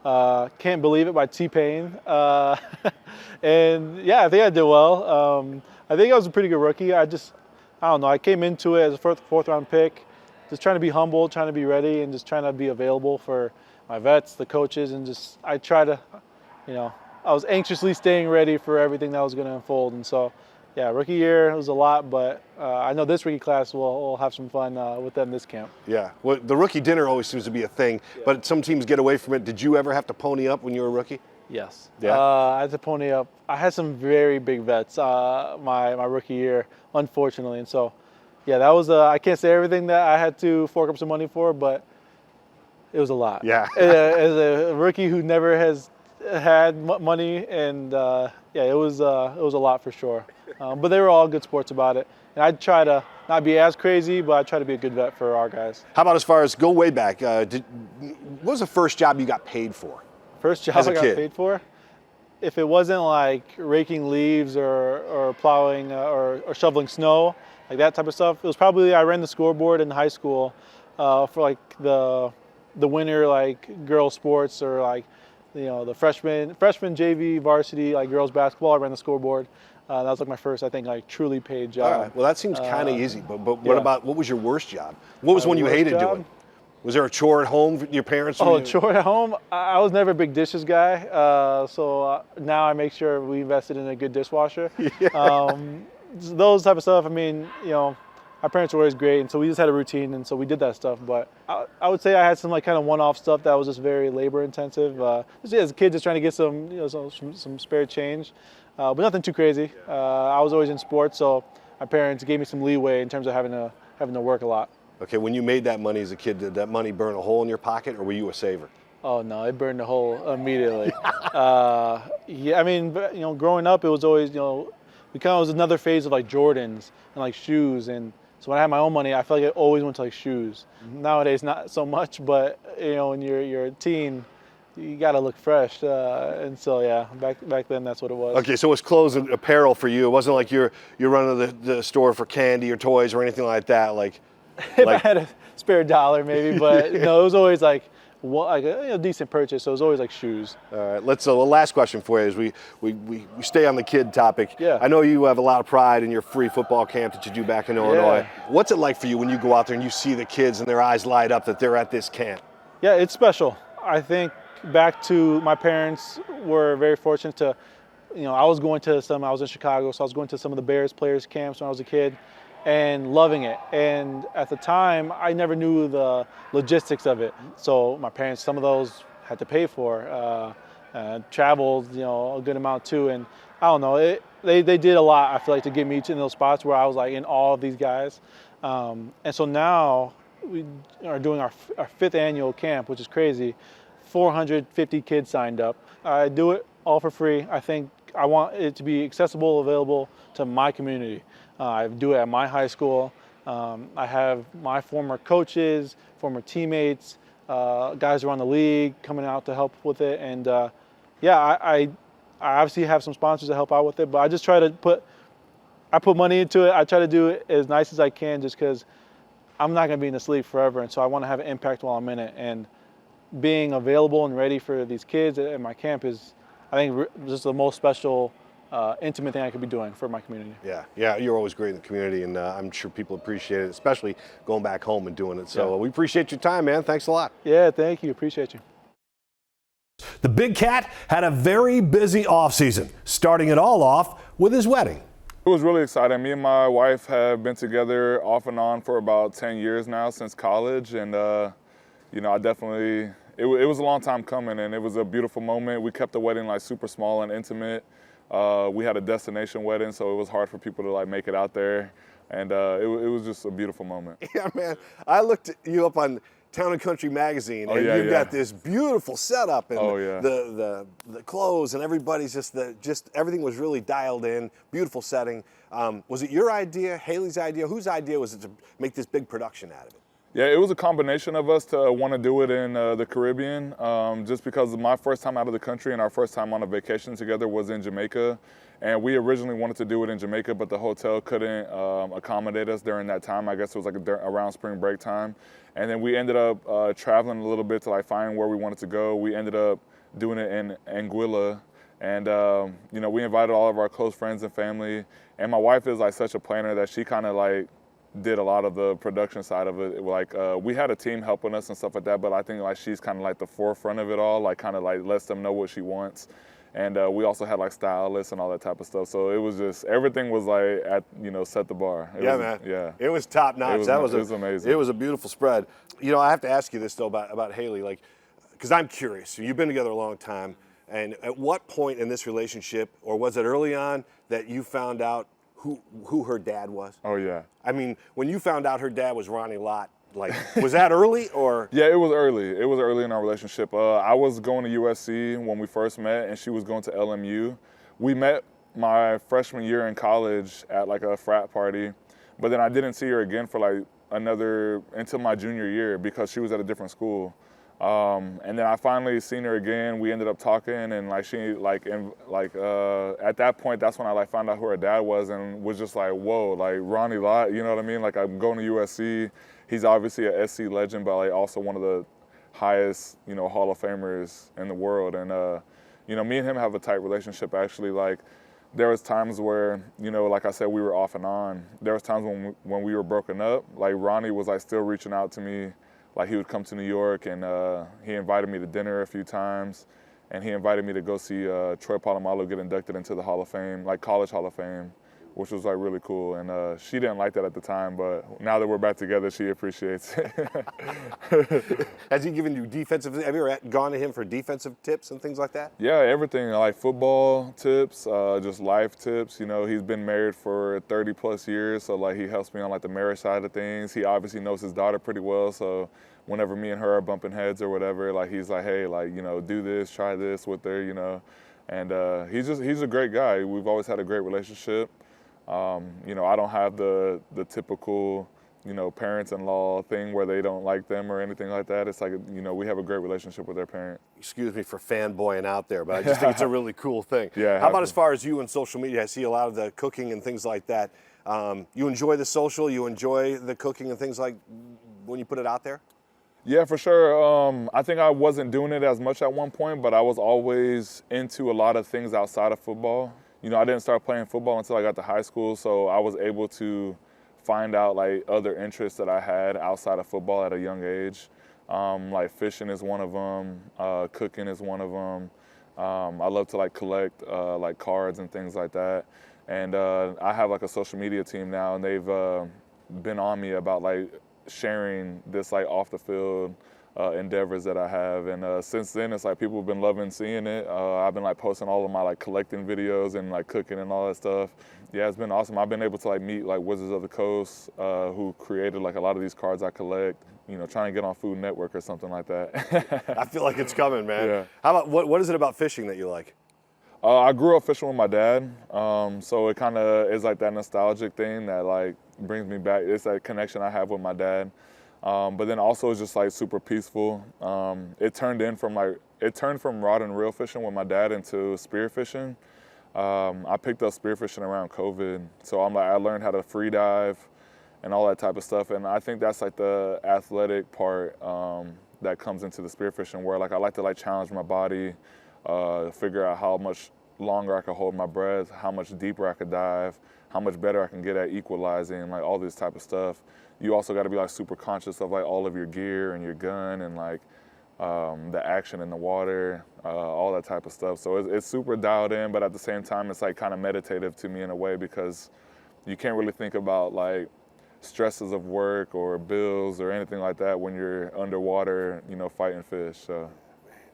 Speaker 6: Can't Believe It by T-Pain. And yeah, I think I did well. I think I was a pretty good rookie. I don't know, I came into it as a fourth round pick, just trying to be humble, trying to be ready, and just trying to be available for my vets, the coaches, and I try to, I was anxiously staying ready for everything that was going to unfold. And so, yeah, rookie year was a lot, but I know this rookie class will have some fun with them this camp.
Speaker 3: Yeah, well, the rookie dinner always seems to be a thing, but some teams get away from it. Did you ever have to pony up when you were a rookie?
Speaker 6: Yes.
Speaker 3: Yeah.
Speaker 6: I had to pony up. I had some very big vets my rookie year, unfortunately, and so, yeah, that was I can't say everything that I had to fork up some money for, but it was a lot.
Speaker 3: Yeah.
Speaker 6: As a rookie who never has had money, and it was a lot for sure. But they were all good sports about it. And I'd try to not be as crazy, but I'd try to be a good vet for our guys.
Speaker 3: How about as far as go way back? What was the first job you got paid for?
Speaker 6: First job I got paid for? If it wasn't like raking leaves or plowing or shoveling snow, like that type of stuff, it was probably I ran the scoreboard in high school for like the winter like girls sports or like the freshman JV varsity like girls basketball. I ran the scoreboard. That was like my first, I think, like truly paid job.
Speaker 3: All right. Well, that seems kind of easy. But what
Speaker 6: yeah.
Speaker 3: about, what was your worst job? What was one you
Speaker 6: worst
Speaker 3: hated
Speaker 6: job?
Speaker 3: doing? Was there a chore at home? Your parents?
Speaker 6: Oh, chore at home? I was never a big dishes guy. So now I make sure we invested in a good dishwasher. Yeah. Those type of stuff. I mean, our parents were always great, and so we just had a routine, and so we did that stuff. But I would say I had some like kind of one-off stuff that was just very labor-intensive. Just as a kid, just trying to get some spare change, but nothing too crazy. I was always in sports, so my parents gave me some leeway in terms of having to work a lot.
Speaker 3: Okay, when you made that money as a kid, did that money burn a hole in your pocket, or were you a saver?
Speaker 6: Oh no, it burned a hole immediately. Yeah, I mean, growing up, it was always it was another phase of like Jordans and like shoes, and so when I had my own money, I felt like it always went to like shoes. Nowadays, not so much, but when you're a teen, you gotta look fresh, and so yeah, back then that's what it was.
Speaker 3: Okay, so it was clothes and apparel for you. It wasn't like you're running the store for candy or toys or anything like that.
Speaker 6: If I had a spare dollar, maybe, but no, it was always like a decent purchase. So it was always like shoes.
Speaker 3: All right, the last question for you is we stay on the kid topic.
Speaker 6: Yeah.
Speaker 3: I know you have a lot of pride in your free football camp that you do back in Illinois.
Speaker 6: Yeah.
Speaker 3: What's it like for you when you go out there and you see the kids and their eyes light up that they're at this camp?
Speaker 6: Yeah, it's special. I think back to my parents were very fortunate to, I was in Chicago, so I was going to some of the Bears players camps when I was a kid and loving it. And at the time, I never knew the logistics of it. So my parents, some of those had to pay for, traveled, a good amount too. And I don't know, they did a lot, I feel like, to get me to those spots where I was like in awe of these guys. And so now we are doing our fifth annual camp, which is crazy. 450 kids signed up. I do it all for free. I think I want it to be accessible, available to my community. I do it at my high school. I have my former coaches, former teammates, guys around the league coming out to help with it. And I obviously have some sponsors to help out with it, but I just try to put money into it. I try to do it as nice as I can just because I'm not going to be in this league forever. And so I want to have an impact while I'm in it. And being available and ready for these kids at my camp is, I think, just the most special, intimate thing I could be doing for my community.
Speaker 3: Yeah, you're always great in the community, and I'm sure people appreciate it, especially going back home and doing it. So we appreciate your time, man. Thanks a lot.
Speaker 6: Yeah, thank you. Appreciate you.
Speaker 1: The Big Cat had a very busy offseason, starting it all off with his wedding.
Speaker 7: It was really exciting. Me and my wife have been together off and on for about 10 years now, since college, and I definitely, it was a long time coming, and it was a beautiful moment. We kept the wedding like super small and intimate. We had a destination wedding, so it was hard for people to like make it out there, and it was just a beautiful moment.
Speaker 3: Yeah, man. I looked you up on Town and Country magazine, and you've got this beautiful setup, and the clothes, and everybody's just everything was really dialed in. Beautiful setting. Was it your idea, Haley's idea? Whose idea was it to make this big production out of it?
Speaker 7: Yeah, it was a combination of us to want to do it in the Caribbean, just because my first time out of the country and our first time on a vacation together was in Jamaica. And we originally wanted to do it in Jamaica, but the hotel couldn't accommodate us during that time. I guess it was like around spring break time. And then we ended up traveling a little bit to like find where we wanted to go. We ended up doing it in Anguilla. And, we invited all of our close friends and family. And my wife is like such a planner that she kind of like did a lot of the production side of it. Like we had a team helping us and stuff like that, but I think like she's kind of like the forefront of it all, like kind of like lets them know what she wants. And we also had like stylists and all that type of stuff. So it was just, everything was like set the bar.
Speaker 3: Yeah. It was top notch.
Speaker 7: It was amazing.
Speaker 3: It was a beautiful spread. I have to ask you this though about Haley, like, because I'm curious. You've been together a long time, and at what point in this relationship, or was it early on, that you found out who her dad was?
Speaker 7: Oh yeah.
Speaker 3: I mean, when you found out her dad was Ronnie Lott, like, was that early or?
Speaker 7: Yeah, it was early. It was early in our relationship. I was going to USC when we first met, and she was going to LMU. We met my freshman year in college at like a frat party, but then I didn't see her again for like until my junior year because she was at a different school. And then I finally seen her again. We ended up talking, and like she at that point, that's when I like found out who her dad was, and was just like, whoa, like Ronnie Lott, you know what I mean? Like I'm going to USC. He's obviously a SC legend, but like also one of the highest, you know, Hall of Famers in the world. And you know, me and him have a tight relationship. Actually, like there was times where, you know, like I said, we were off and on. There was times when we were broken up. Like Ronnie was like still reaching out to me. Like he would come to New York, and he invited me to dinner a few times, and he invited me to go see Troy Polamalu get inducted into the Hall of Fame, like College Hall of Fame, which was like really cool. And she didn't like that at the time, but now that we're back together, she appreciates it.
Speaker 3: Has he given you defensive? Have you ever gone to him for defensive tips and things like that?
Speaker 7: Yeah, everything, like football tips, just life tips. You know, he's been married for 30 plus years, so like he helps me on like the marriage side of things. He obviously knows his daughter pretty well, so whenever me and her are bumping heads or whatever, like he's like, hey, like, you know, do this, try this with her, you know. And he's a great guy. We've always had a great relationship. You know, I don't have the typical, you know, parents-in-law thing where they don't like them or anything like that. It's like, you know, we have a great relationship with their parent.
Speaker 3: Excuse me for fanboying out there, but I just think it's a really cool thing.
Speaker 7: Yeah.
Speaker 3: How about as far as you and social media? I see a lot of the cooking and things like that. You enjoy the social, you enjoy the cooking and things like when you put it out there?
Speaker 7: Yeah, for sure. I think I wasn't doing it as much at one point, but I was always into a lot of things outside of football. You know, I didn't start playing football until I got to high school, so I was able to find out like other interests that I had outside of football at a young age. Like fishing is one of them, cooking is one of them. I love to like collect like cards and things like that. And I have like a social media team now, and they've been on me about like sharing this like off the field endeavors that I have, and since then it's like people have been loving seeing it. I've been like posting all of my like collecting videos and like cooking and all that stuff. Yeah, it's been awesome. I've been able to like meet like Wizards of the Coast who created like a lot of these cards I collect. You know, trying to get on Food Network or something like that.
Speaker 3: I feel like it's coming, man.
Speaker 7: Yeah.
Speaker 3: How about what is it about fishing that you like?
Speaker 7: I grew up fishing with my dad, so it kind of is like that nostalgic thing that like brings me back. It's that connection I have with my dad, but then also it's just like super peaceful. It turned from rod and reel fishing with my dad into spear fishing. I picked up spear fishing around COVID, so I learned how to free dive and all that type of stuff, and I think that's like the athletic part that comes into the spear fishing, where like I like to like challenge my body. Figure out how much longer I could hold my breath, how much deeper I could dive, how much better I can get at equalizing, like all this type of stuff. You also got to be like super conscious of like all of your gear and your gun and like the action in the water, all that type of stuff. So it's super dialed in, but at the same time, it's like kind of meditative to me in a way, because you can't really think about like stresses of work or bills or anything like that when you're underwater, you know, fighting fish. So,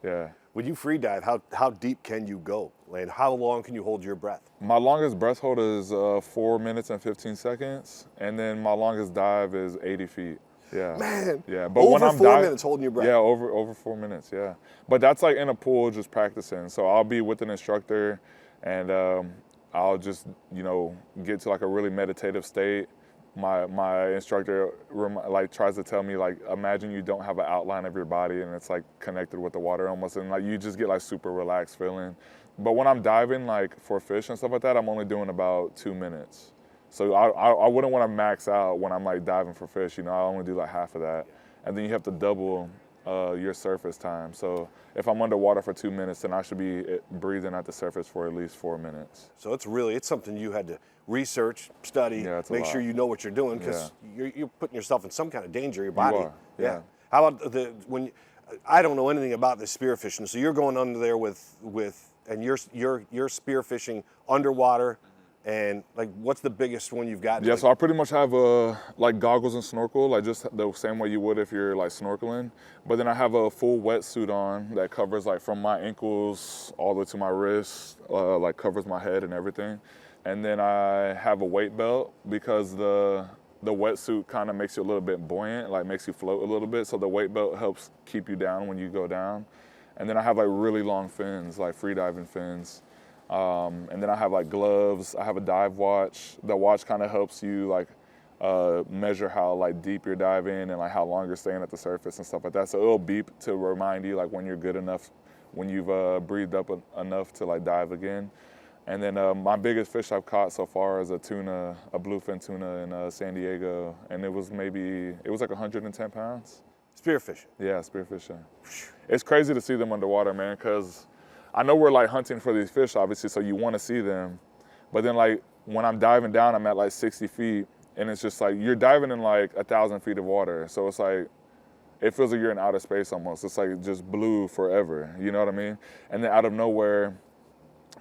Speaker 7: yeah.
Speaker 3: When you free dive, how deep can you go? And how long can you hold your breath?
Speaker 7: My longest breath hold is 4 minutes and 15 seconds, and then my longest dive is 80 feet. Yeah.
Speaker 3: Man.
Speaker 7: Yeah. But
Speaker 3: over
Speaker 7: when I'm
Speaker 3: 4 minutes holding your breath.
Speaker 7: Yeah, over 4 minutes. Yeah. But that's like in a pool just practicing. So I'll be with an instructor, and I'll just, you know, get to like a really meditative state. My instructor like tries to tell me like, imagine you don't have an outline of your body and it's like connected with the water almost, and like you just get like super relaxed feeling. But when I'm diving like for fish and stuff like that, I'm only doing about 2 minutes. So I wouldn't want to max out when I'm like diving for fish. You know, I only do like half of that, and then you have to double your surface time. So if I'm underwater for 2 minutes, then I should be breathing at the surface for at least 4 minutes.
Speaker 3: So it's something you had to research, study,
Speaker 7: Yeah, it's a
Speaker 3: make
Speaker 7: lot.
Speaker 3: sure you know what you're doing, because you're putting yourself in some kind of danger, your body.
Speaker 7: are, yeah.
Speaker 3: How about I don't know anything about the spearfishing, so you're going under there with and you're spearfishing underwater, and like what's the biggest one you've got?
Speaker 7: Yeah, so I pretty much have like goggles and snorkel, like just the same way you would if you're like snorkeling. But then I have a full wetsuit on that covers like from my ankles all the way to my wrists, like covers my head and everything. And then I have a weight belt, because the wetsuit kind of makes you a little bit buoyant, like makes you float a little bit. So the weight belt helps keep you down when you go down. And then I have like really long fins, like free diving fins. And then I have like gloves. I have a dive watch. The watch kind of helps you like measure how like deep you're diving and like how long you're staying at the surface and stuff like that. So it'll beep to remind you like when you're good enough, when you've breathed up enough to like dive again. And then my biggest fish I've caught so far is a tuna, a bluefin tuna in San Diego, and it was like 110 pounds.
Speaker 3: Spearfishing.
Speaker 7: Yeah, spearfishing. It's crazy to see them underwater, man, because I know we're like hunting for these fish, obviously, so you want to see them. But then like when I'm diving down, I'm at like 60 feet, and it's just like you're diving in like 1,000 feet of water. So it's like, it feels like you're in outer space almost. It's like just blue forever, you know what I mean? And then out of nowhere,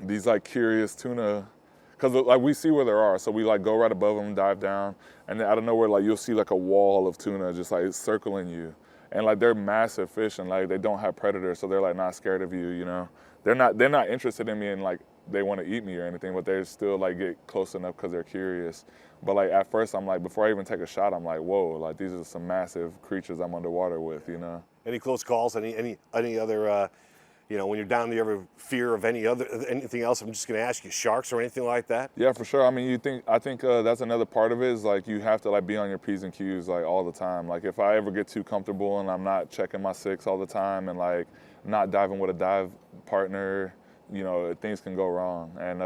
Speaker 7: these like curious tuna, because like we see where they are, so we like go right above them, dive down, and then out of nowhere like you'll see like a wall of tuna just like circling you, and like they're massive fish and like they don't have predators, so they're like not scared of you, you know. They're not interested in me and like they want to eat me or anything, but they still like get close enough because they're curious. But like at first I'm like, before I even take a shot, I'm like, whoa, like these are some massive creatures I'm underwater with, you know.
Speaker 3: Any close calls? Any other? You know, when you're down, do you ever fear of anything else? I'm just going to ask you, sharks or anything like that?
Speaker 7: Yeah, for sure. I mean, I think that's another part of it is like you have to like be on your P's and Q's like all the time. Like if I ever get too comfortable and I'm not checking my six all the time and like not diving with a dive partner, you know, things can go wrong. And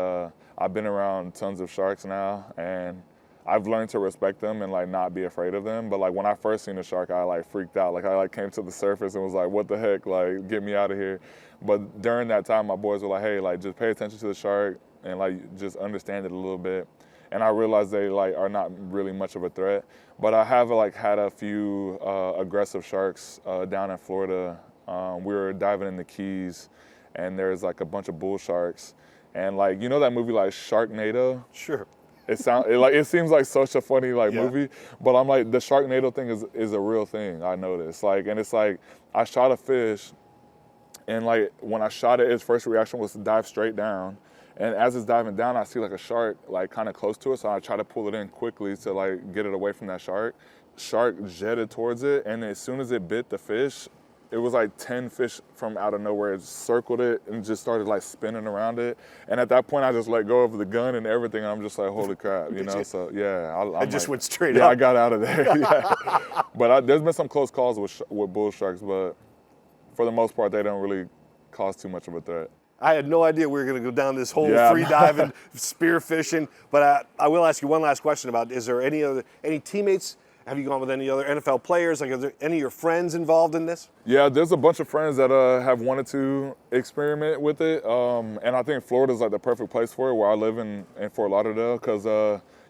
Speaker 7: I've been around tons of sharks now, and I've learned to respect them and like not be afraid of them. But like when I first seen a shark, I like freaked out. Like I like came to the surface and was like, what the heck? Like get me out of here. But during that time, my boys were like, hey, like just pay attention to the shark and like just understand it a little bit. And I realized they like are not really much of a threat. But I have like had a few aggressive sharks down in Florida. We were diving in the Keys, and there's like a bunch of bull sharks. And like, you know that movie like Sharknado?
Speaker 3: Sure.
Speaker 7: It seems like such a funny movie, but I'm like, the Sharknado thing is a real thing. I noticed, like, and it's like I shot a fish, and like when I shot it, its first reaction was to dive straight down, and as it's diving down, I see like a shark like kind of close to it, so I try to pull it in quickly to like get it away from that shark. Shark jetted towards it, and as soon as it bit the fish, it was like 10 fish from out of nowhere. It circled it and just started like spinning around it. And at that point, I just let go of the gun and everything. And I'm just like, holy crap, you know? So yeah, I
Speaker 3: just went straight
Speaker 7: up.
Speaker 3: up.
Speaker 7: I got out of there. Yeah. But there's been some close calls with bull sharks, but for the most part, they don't really cause too much of a threat.
Speaker 3: I had no idea we were going to go down this whole free diving, spear fishing. But I will ask you one last question about: is there any teammates? Have you gone with any other NFL players? Like, are there any of your friends involved in this?
Speaker 7: Yeah, there's a bunch of friends that have wanted to experiment with it, and I think Florida's like the perfect place for it, where I live in Fort Lauderdale, because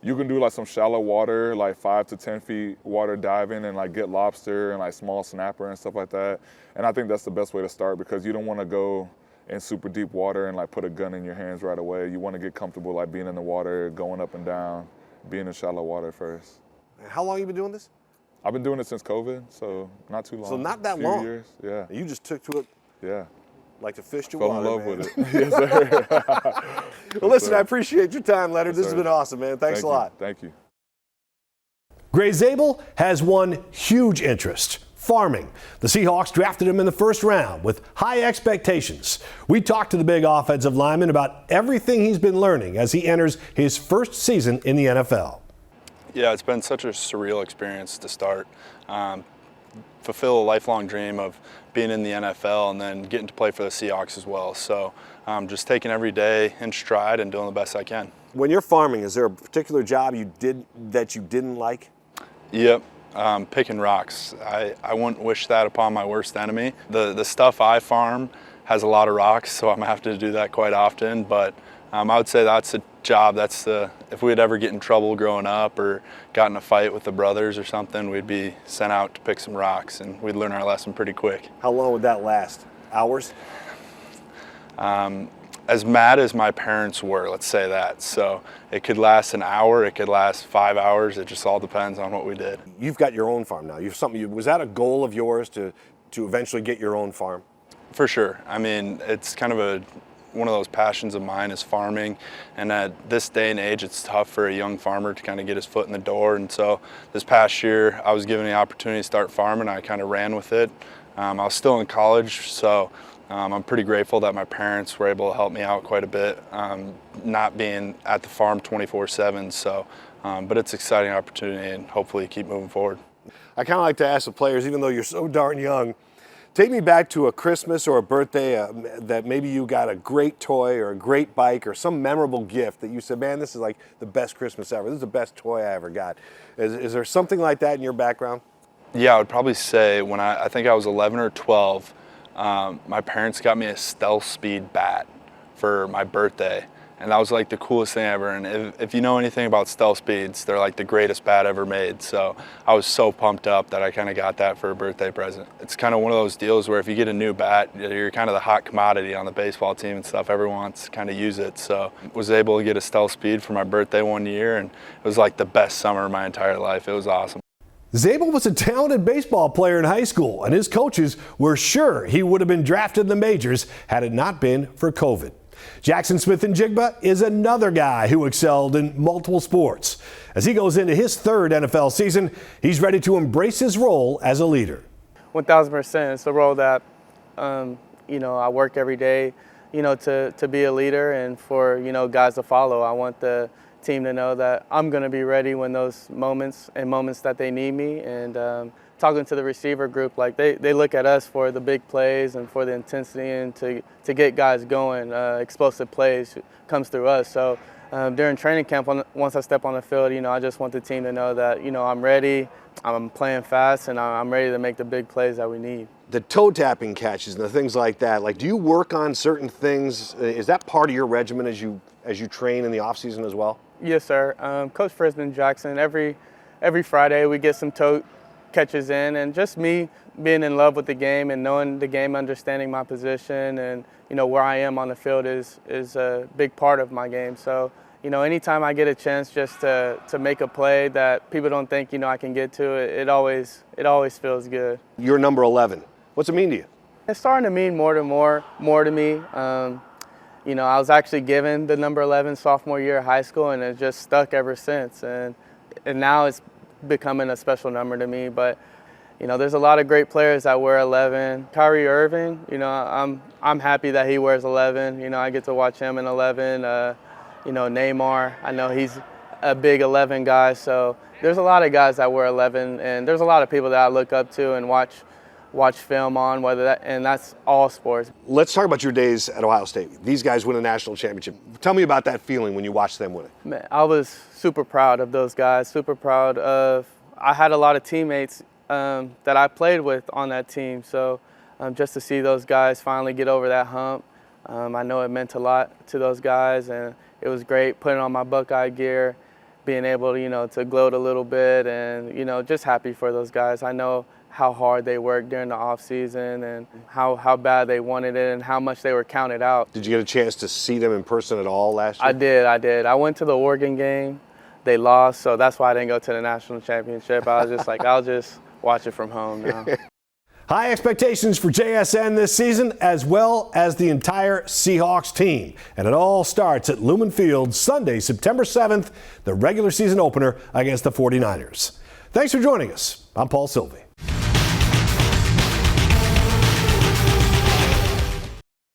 Speaker 7: you can do like some shallow water, like 5 to 10 feet water diving, and like get lobster and like small snapper and stuff like that. And I think that's the best way to start, because you don't want to go in super deep water and like put a gun in your hands right away. You want to get comfortable like being in the water, going up and down, being in shallow water first.
Speaker 3: How long have you been doing this?
Speaker 7: I've been doing it since COVID, so not too long.
Speaker 3: So not that
Speaker 7: few
Speaker 3: long.
Speaker 7: Years, yeah.
Speaker 3: You just took to it.
Speaker 7: Yeah.
Speaker 3: Like to fish to
Speaker 7: Fell
Speaker 3: water,
Speaker 7: in love
Speaker 3: man.
Speaker 7: with it. Yes, sir.
Speaker 3: Well, listen, I appreciate your time, Leonard.
Speaker 7: Yes,
Speaker 3: this has
Speaker 7: sir.
Speaker 3: been awesome, man. Thanks a lot.
Speaker 7: Thank you.
Speaker 1: Gray Zable has one huge interest: farming. The Seahawks drafted him in the first round with high expectations. We talked to the big offensive lineman about everything he's been learning as he enters his first season in the NFL.
Speaker 8: Yeah, it's been such a surreal experience to start. Fulfill a lifelong dream of being in the NFL and then getting to play for the Seahawks as well. So just taking every day in stride and doing the best I can.
Speaker 3: When you're farming, is there a particular job you did that you didn't like?
Speaker 8: Yep. Picking rocks. I wouldn't wish that upon my worst enemy. The stuff I farm has a lot of rocks, so I'm gonna have to do that quite often. But I would say that's a job. If we'd ever get in trouble growing up or got in a fight with the brothers or something, we'd be sent out to pick some rocks, and we'd learn our lesson pretty quick.
Speaker 3: How long would that last? Hours?
Speaker 8: As mad as my parents were, let's say that. So it could last an hour, it could last 5 hours. It just all depends on what we did.
Speaker 3: You've got your own farm now. Was that a goal of yours to eventually get your own farm?
Speaker 8: For sure. I mean, it's kind of one of those passions of mine is farming, and at this day and age it's tough for a young farmer to kind of get his foot in the door. And so this past year I was given the opportunity to start farming. I kind of ran with it. I was still in college, so I'm pretty grateful that my parents were able to help me out quite a bit, not being at the farm 24/7. So But it's an exciting opportunity, and hopefully keep moving forward.
Speaker 3: I kind of like to ask the players, even though you're so darn young, take me back to a Christmas or a birthday that maybe you got a great toy or a great bike or some memorable gift that you said, man, this is like the best Christmas ever. This is the best toy I ever got. Is there something like that in your background?
Speaker 8: Yeah, I would probably say when I think I was 11 or 12, my parents got me a Stealth Speed bat for my birthday. And that was like the coolest thing ever. And if you know anything about Stealth Speeds, they're like the greatest bat ever made. So I was so pumped up that I kind of got that for a birthday present. It's kind of one of those deals where if you get a new bat, you're kind of the hot commodity on the baseball team and stuff. Everyone wants to kind of use it. So I was able to get a Stealth Speed for my birthday one year, and it was like the best summer of my entire life. It was awesome.
Speaker 1: Zable was a talented baseball player in high school, and his coaches were sure he would have been drafted in the majors had it not been for COVID. Jackson Smith-Njigba is another guy who excelled in multiple sports. As he goes into his third NFL season, he's ready to embrace his role as a leader.
Speaker 9: 1,000%. It's a role that, I work every day, to be a leader and for, guys to follow. I want the team to know that I'm going to be ready when those moments that they need me. And talking to the receiver group, like they look at us for the big plays and for the intensity and to get guys going. Explosive plays comes through us. So during training camp, once I step on the field, I just want the team to know that, I'm ready, I'm playing fast, and I'm ready to make the big plays that we need.
Speaker 3: The toe tapping catches and the things like that, like, do you work on certain things? Is that part of your regimen as you train in the off season as well?
Speaker 9: Yes, sir. Coach Frisbee Jackson, every Friday we get some toe catches in, and just me being in love with the game and knowing the game, understanding my position and where I am on the field is a big part of my game. So anytime I get a chance just to make a play that people don't think I can get to, it always feels good.
Speaker 3: You're number 11. What's it mean to you?
Speaker 9: It's starting to mean more to me. I was actually given the number 11 sophomore year of high school, and it just stuck ever since. And now it's becoming a special number to me. But there's a lot of great players that wear 11. Kyrie Irving, I'm happy that he wears 11. I get to watch him in 11. Neymar, I know he's a big 11 guy. So there's a lot of guys that wear 11, and there's a lot of people that I look up to and watch film on, and that's all sports.
Speaker 3: Let's talk about your days at Ohio State. These guys win a national championship. Tell me about that feeling when you watch them win it.
Speaker 9: Man, I was super proud of those guys, I had a lot of teammates that I played with on that team, so just to see those guys finally get over that hump, I know it meant a lot to those guys, and it was great putting on my Buckeye gear, being able to gloat a little bit, and just happy for those guys. I know how hard they worked during the off season and how bad they wanted it and how much they were counted out.
Speaker 3: Did you get a chance to see them in person at all last year?
Speaker 9: I did. I went to the Oregon game. They lost, so that's why I didn't go to the national championship. I was just like, I'll just watch it from home now.
Speaker 1: High expectations for JSN this season, as well as the entire Seahawks team. And it all starts at Lumen Field Sunday, September 7th, the regular season opener against the 49ers. Thanks for joining us. I'm Paul Silvi.